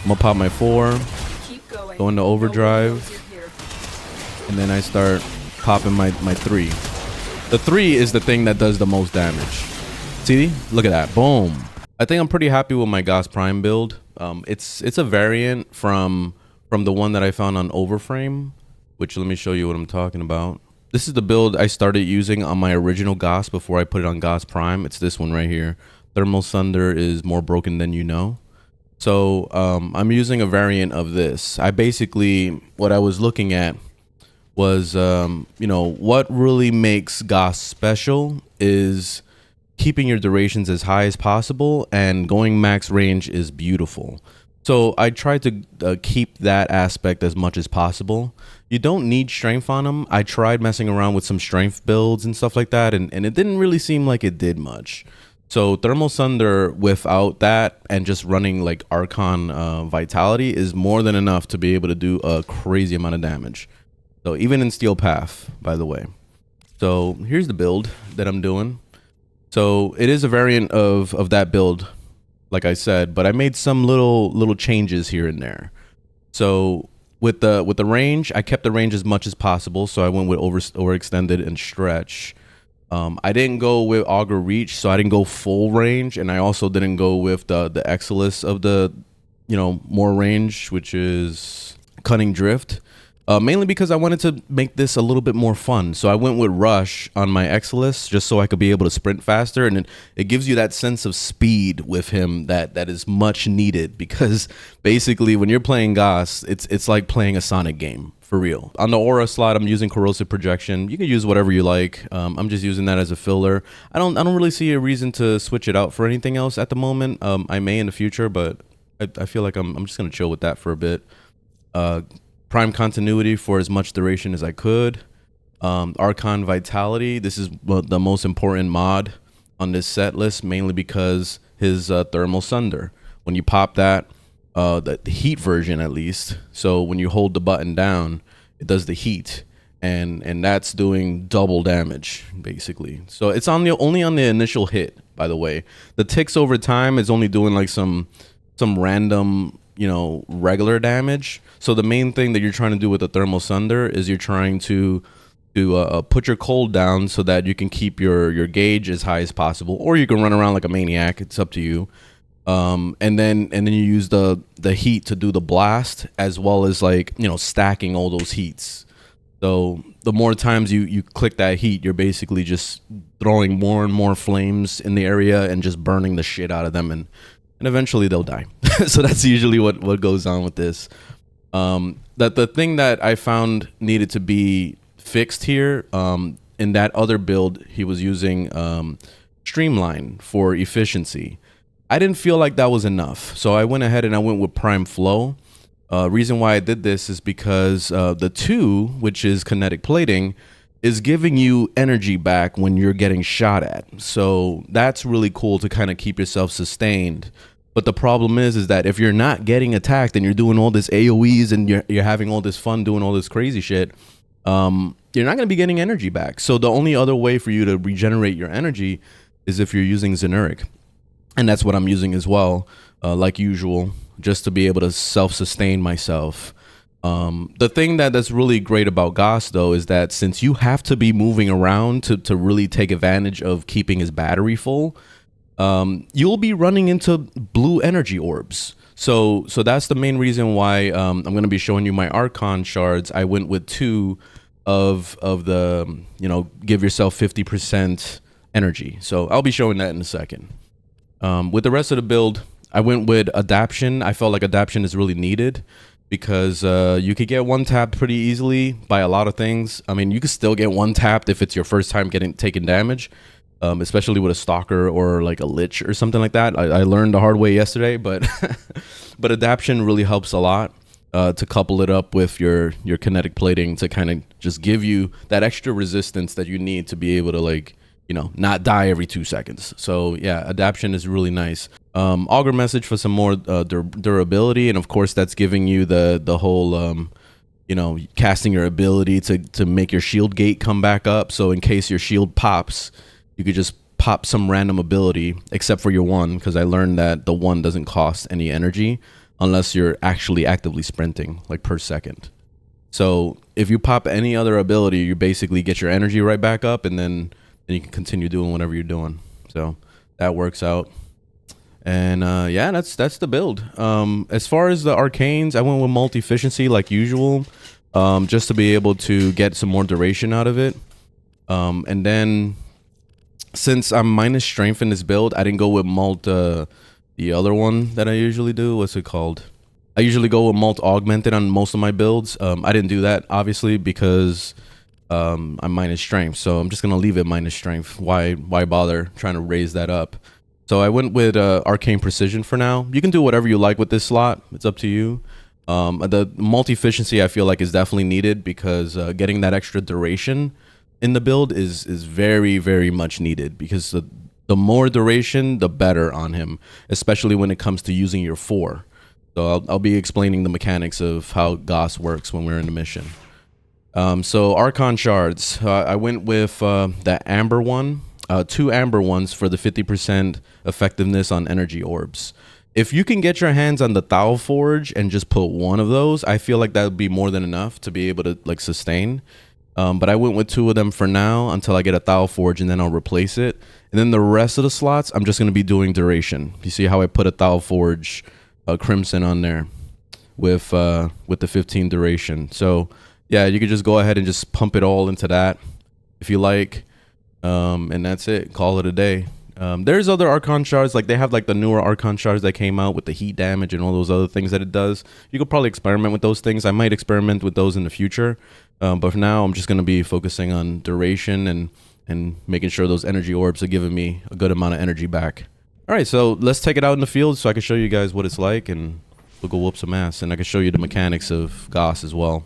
I'm gonna pop my 4, go into overdrive, and then I start popping my 3. The 3 is the thing that does the most damage. See? Look at that. Boom. I think I'm pretty happy with my Gauss Prime build. It's a variant from the one that I found on Overframe, which let me show you what I'm talking about. This is the build I started using on my original Gauss before I put it on Gauss Prime. It's this one right here. Thermal Thunder is more broken than you know. So I'm using a variant of this. I basically, what I was looking at was, you know, what really makes Gauss special is keeping your durations as high as possible, and going max range is beautiful. So I tried to keep that aspect as much as possible. You don't need strength on them. I tried messing around with some strength builds and stuff like that, and it didn't really seem like it did much. So Thermal Thunder without that and just running like Archon Vitality is more than enough to be able to do a crazy amount of damage. So even in Steel Path, by the way. So here's the build that I'm doing. So it is a variant of that build, like I said, but I made some little changes here and there. So with the range, I kept the range as much as possible. So I went with overextended and stretch. I didn't go with auger reach, so I didn't go full range, and I also didn't go with the Exilus of the, you know, more range, which is cutting drift. Mainly because I wanted to make this a little bit more fun. So I went with Rush on my Exilus just so I could be able to sprint faster. And it gives you that sense of speed with him that is much needed, because basically when you're playing Gauss, it's like playing a Sonic game, for real. On the Aura slot, I'm using Corrosive Projection. You can use whatever you like. I'm just using that as a filler. I don't really see a reason to switch it out for anything else at the moment. I may in the future, but I feel like I'm just going to chill with that for a bit. Prime Continuity for as much duration as I could. Archon Vitality, this is the most important mod on this set list, mainly because his Thermal Thunder. When you pop that, the heat version at least, so when you hold the button down, it does the heat, and that's doing double damage, basically. So it's only on the initial hit, by the way. The ticks over time is only doing like some random, you know, regular damage. So the main thing that you're trying to do with the Thermal Thunder is you're trying to put your cold down so that you can keep your gauge as high as possible, or you can run around like a maniac. It's up to you. And then you use the heat to do the blast, as well as, like, you know, stacking all those heats. So the more times you click that heat, you're basically just throwing more and more flames in the area and just burning the shit out of them, and eventually they'll die. So that's usually what goes on with this. That the thing that I found needed to be fixed here, in that other build, he was using Streamline for efficiency. I didn't feel like that was enough, so I went ahead and I went with Prime Flow. Reason why I did this is because the 2, which is kinetic plating, is giving you energy back when you're getting shot at. So that's really cool to kind of keep yourself sustained. But the problem is that if you're not getting attacked and you're doing all this AoEs and you're having all this fun doing all this crazy shit, you're not going to be getting energy back. So the only other way for you to regenerate your energy is if you're using Xeneric. And that's what I'm using as well, like usual, just to be able to self-sustain myself. The thing that's really great about Gauss, though, is that since you have to be moving around to really take advantage of keeping his battery full, you'll be running into blue energy orbs. So that's the main reason why I'm going to be showing you my Archon shards. I went with 2 of the, you know, give yourself 50% energy. So I'll be showing that in a second. With the rest of the build, I went with Adaption. I felt like Adaption is really needed because you could get one tapped pretty easily by a lot of things. I mean, you could still get one tapped if it's your first time taking damage. Especially with a stalker or like a lich or something like that. I learned the hard way yesterday, but but Adaption really helps a lot to couple it up with your kinetic plating to kind of just give you that extra resistance that you need to be able to, like, you know, not die every 2 seconds. So yeah, Adaption is really nice. Augur Message for some more durability, and of course that's giving you the whole you know, casting your ability to make your shield gate come back up. So in case your shield pops, you could just pop some random ability, except for your 1, because I learned that the 1 doesn't cost any energy unless you're actually actively sprinting, like per second. So if you pop any other ability, you basically get your energy right back up, and then you can continue doing whatever you're doing. So that works out. And yeah, that's the build. As far as the arcanes, I went with multi-efficiency like usual, just to be able to get some more duration out of it. And then since I'm minus strength in this build, I didn't go with the other one that I usually do. What's it called? I usually go with mult augmented on most of my builds. I didn't do that obviously because I'm minus strength, so I'm just gonna leave it minus strength. Why bother trying to raise that up? So I went with arcane precision for now. You can do whatever you like with this slot. It's up to you. The multi-efficiency I feel like is definitely needed because getting that extra duration in the build is very, very much needed, because the more duration, the better on him, especially when it comes to using your 4. So I'll be explaining the mechanics of how Gauss works when we're in the mission. So Archon shards, I went with the amber one, 2 amber ones for the 50% effectiveness on energy orbs. If you can get your hands on the Thal Forge and just put 1 of those, I feel like that would be more than enough to be able to like sustain. But I went with 2 of them for now until I get a Thal Forge, and then I'll replace it. And then the rest of the slots, I'm just going to be doing duration. You see how I put a Thal Forge Crimson on there with the 15 duration. So yeah, you could just go ahead and just pump it all into that if you like, and that's it. Call it a day. There's other Archon shards, like they have like the newer Archon shards that came out with the heat damage and all those other things that it does. You could probably experiment with those things. I might experiment with those in the future, but for now I'm just going to be focusing on duration and making sure those energy orbs are giving me a good amount of energy back. All right, so let's take it out in the field so I can show you guys what it's like, and we'll go whoop some ass, and I can show you the mechanics of Gauss as well.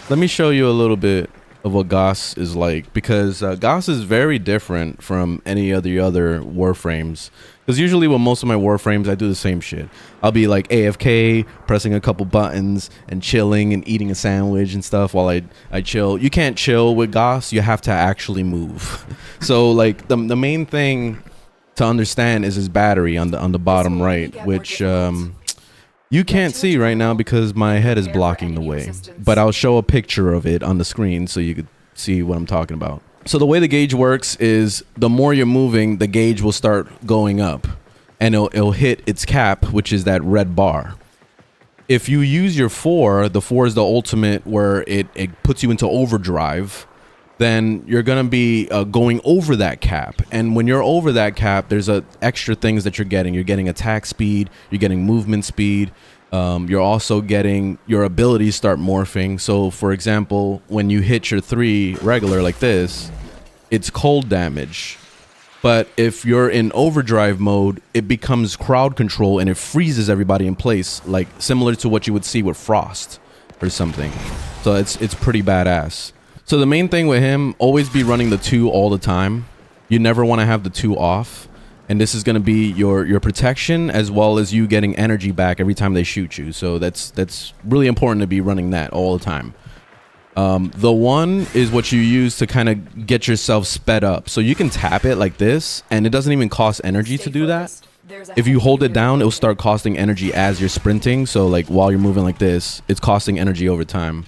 Let me show you a little bit of what Gauss is like, because Gauss is very different from any of the other Warframes. Because usually with most of my Warframes, I do the same shit. I'll be like AFK, pressing a couple buttons and chilling and eating a sandwich and stuff while I chill. You can't chill with Gauss, you have to actually move. So like the main thing to understand is his battery on the bottom right, which you can't see right now because my head is blocking the way, but I'll show a picture of it on the screen so you could see what I'm talking about. So the way the gauge works is the more you're moving, the gauge will start going up, and it'll hit its cap, which is that red bar. If you use your 4, the 4 is the ultimate where it puts you into overdrive, then you're gonna be going over that cap. And when you're over that cap, there's extra things that you're getting. You're getting attack speed, you're getting movement speed, you're also getting your abilities start morphing. So for example, when you hit your 3 regular like this, it's cold damage. But if you're in overdrive mode, it becomes crowd control and it freezes everybody in place, like similar to what you would see with Frost or something. So it's pretty badass. So the main thing with him, always be running the 2 all the time. You never want to have the 2 off. And this is going to be your protection as well as you getting energy back every time they shoot you. So that's really important to be running that all the time. The 1 is what you use to kind of get yourself sped up. So you can tap it like this, and it doesn't even cost energy to do that. If you hold it down, it'll start costing energy as you're sprinting. So like while you're moving like this, it's costing energy over time.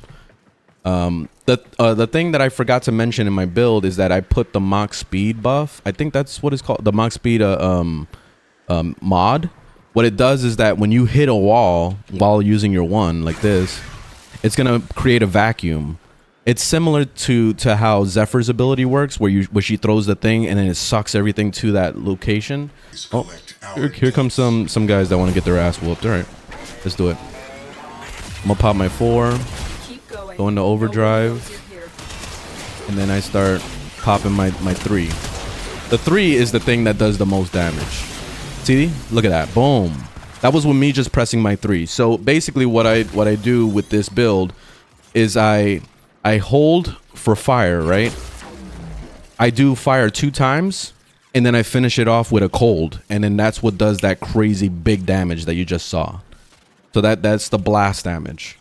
The thing that I forgot to mention in my build is that I put the Mach speed buff. I think that's what it's called, the Mach speed mod. What it does is that when you hit a wall while using your 1 like this, it's gonna create a vacuum. It's similar to how Zephyr's ability works, where she throws the thing and then it sucks everything to that location. Oh, here comes some guys that want to get their ass whooped. All right, let's do it. I'm gonna pop my 4. Go into overdrive, and then I start popping my 3. The 3 is the thing that does the most damage. See, look at that, boom. That was with me just pressing my 3. So basically what I do with this build is I hold for fire, right? I do fire 2 times, and then I finish it off with a cold, and then that's what does that crazy big damage that you just saw. So that's the blast damage.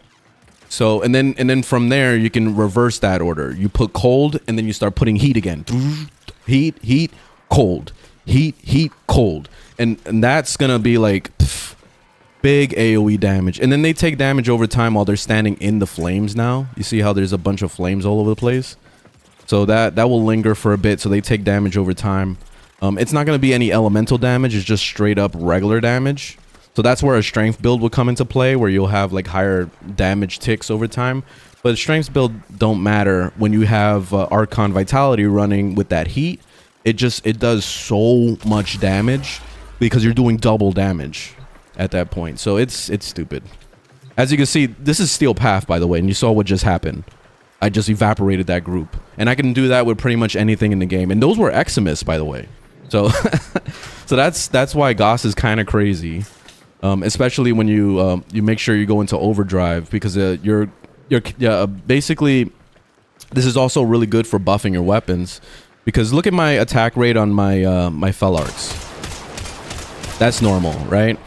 So and then from there you can reverse that order. You put cold and then you start putting heat again. Heat, cold. Heat, cold. And that's gonna be like Big AoE damage. And then they take damage over time while they're standing in the flames now. You see how there's a bunch of flames all over the place? So that will linger for a bit, so they take damage over time. It's not going to be any elemental damage, it's just straight up regular damage. So that's where a strength build will come into play, where you'll have like higher damage ticks over time. But strengths build don't matter when you have Archon Vitality running with that heat. It does so much damage because you're doing double damage at that point. So it's stupid. As you can see, this is Steel Path, by the way, and you saw what just happened. I just evaporated that group, and I can do that with pretty much anything in the game. And those were Eximus, by the way. So so that's why Gauss is kind of crazy, especially when you make sure you go into overdrive, because you're basically, this is also really good for buffing your weapons. Because look at my attack rate on my my Fel Arcs. That's normal, right?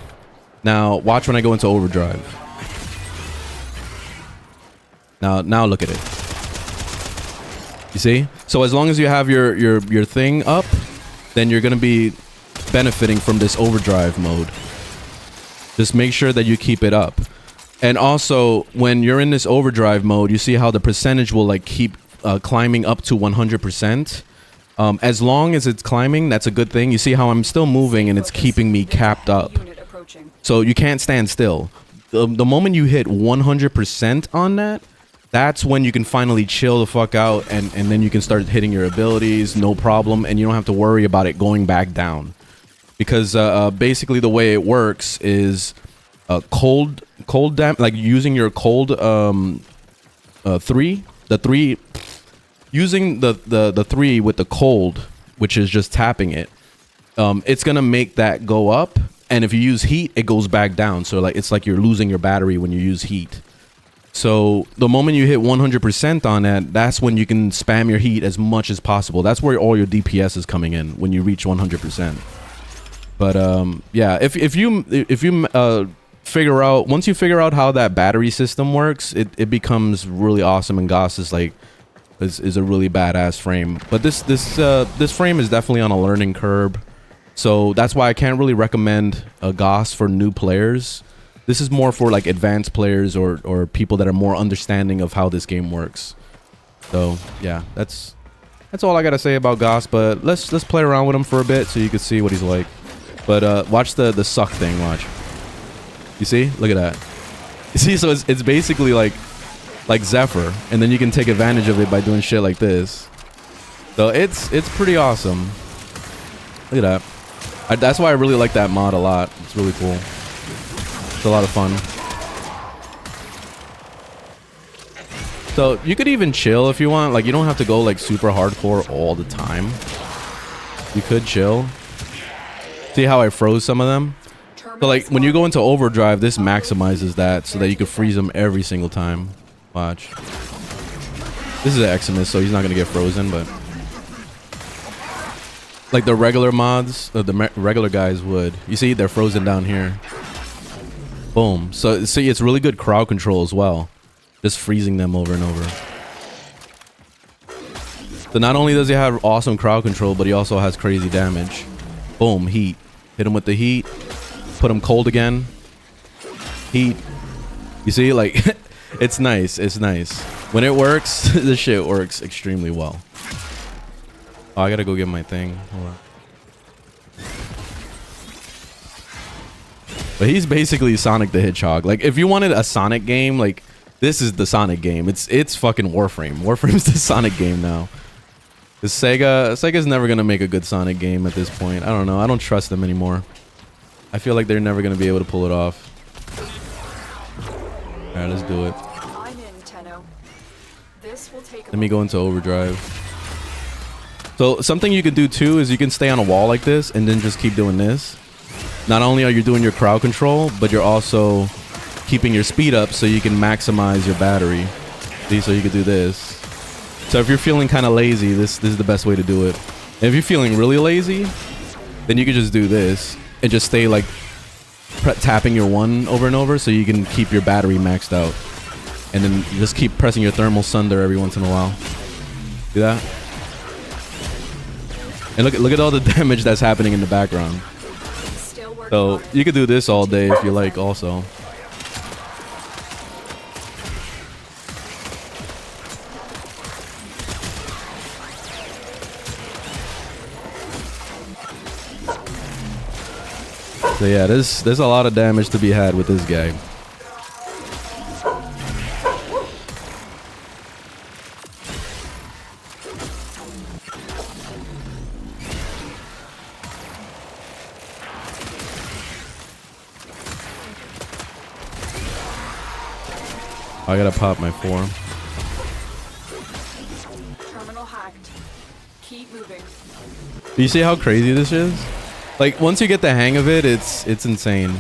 Now watch when I go into overdrive. Now look at it. You see? So as long as you have your thing up, then you're gonna be benefiting from this overdrive mode. Just make sure that you keep it up. And also, when you're in this overdrive mode, you see how the percentage will like keep climbing up to 100%. As long as it's climbing, that's a good thing. You see how I'm still moving and it's keeping me capped up. So you can't stand still. The moment you hit 100% on that, that's when you can finally chill the fuck out, and then you can start hitting your abilities, no problem, and you don't have to worry about it going back down. Because basically the way it works is cold like using your cold using the 3 with the cold, which is just tapping it, it's gonna make that go up, and if you use heat, it goes back down. So like it's like you're losing your battery when you use heat. So the moment you hit 100% on that, that's when you can spam your heat as much as possible. That's where all your DPS is coming in, when you reach 100%. But yeah, if you figure out, once you figure out how that battery system works, it becomes really awesome, and Gauss is like is a really badass frame. But this frame is definitely on a learning curve, so that's why I can't really recommend a Gauss for new players. This is more for like advanced players or people that are more understanding of how this game works. So yeah, that's all I gotta say about Gauss. But let's play around with him for a bit so you can see what he's like. But watch the suck thing. Watch. You see? Look at that. You see? So it's basically like Zephyr, and then you can take advantage of it by doing shit like this. So it's pretty awesome. Look at that. That's why I really like that mod a lot. It's really cool. It's a lot of fun. So you could even chill if you want. Like, you don't have to go like super hardcore all the time. You could chill. See how I froze some of them? So like when you go into overdrive, this maximizes that so that you can freeze them every single time. Watch. This is an Eximus, so he's not gonna get frozen, but like the regular mods, the regular guys would. You see, they're frozen down here. Boom. So see, it's really good crowd control as well. Just freezing them over and over. So not only does he have awesome crowd control, but he also has crazy damage. Boom, heat. Hit him with the heat. Put him cold again. Heat. You see, like, it's nice. It's nice. When it works, this shit works extremely well. Oh, I gotta go get my thing. Hold on. But he's basically Sonic the Hedgehog. Like, if you wanted a Sonic game, like, this is the Sonic game. It's fucking Warframe. Warframe's the Sonic game now. Because Sega's never gonna make a good Sonic game at this point. I don't know. I don't trust them anymore. I feel like they're never gonna be able to pull it off. Alright, let's do it. Let me go into overdrive. So something you can do too is you can stay on a wall like this and then just keep doing this. Not only are you doing your crowd control, but you're also keeping your speed up so you can maximize your battery. See, so you can do this. So if you're feeling kind of lazy, this is the best way to do it. And if you're feeling really lazy, then you can just do this and just stay like tapping your 1 over and over so you can keep your battery maxed out. And then just keep pressing your thermal sunder every once in a while. See that? And look at all the damage that's happening in the background. So you could do this all day if you like also. So yeah, there's a lot of damage to be had with this guy. I gotta pop my form. Terminal hacked. Keep moving. Do you see how crazy this is? Like once you get the hang of it, it's insane.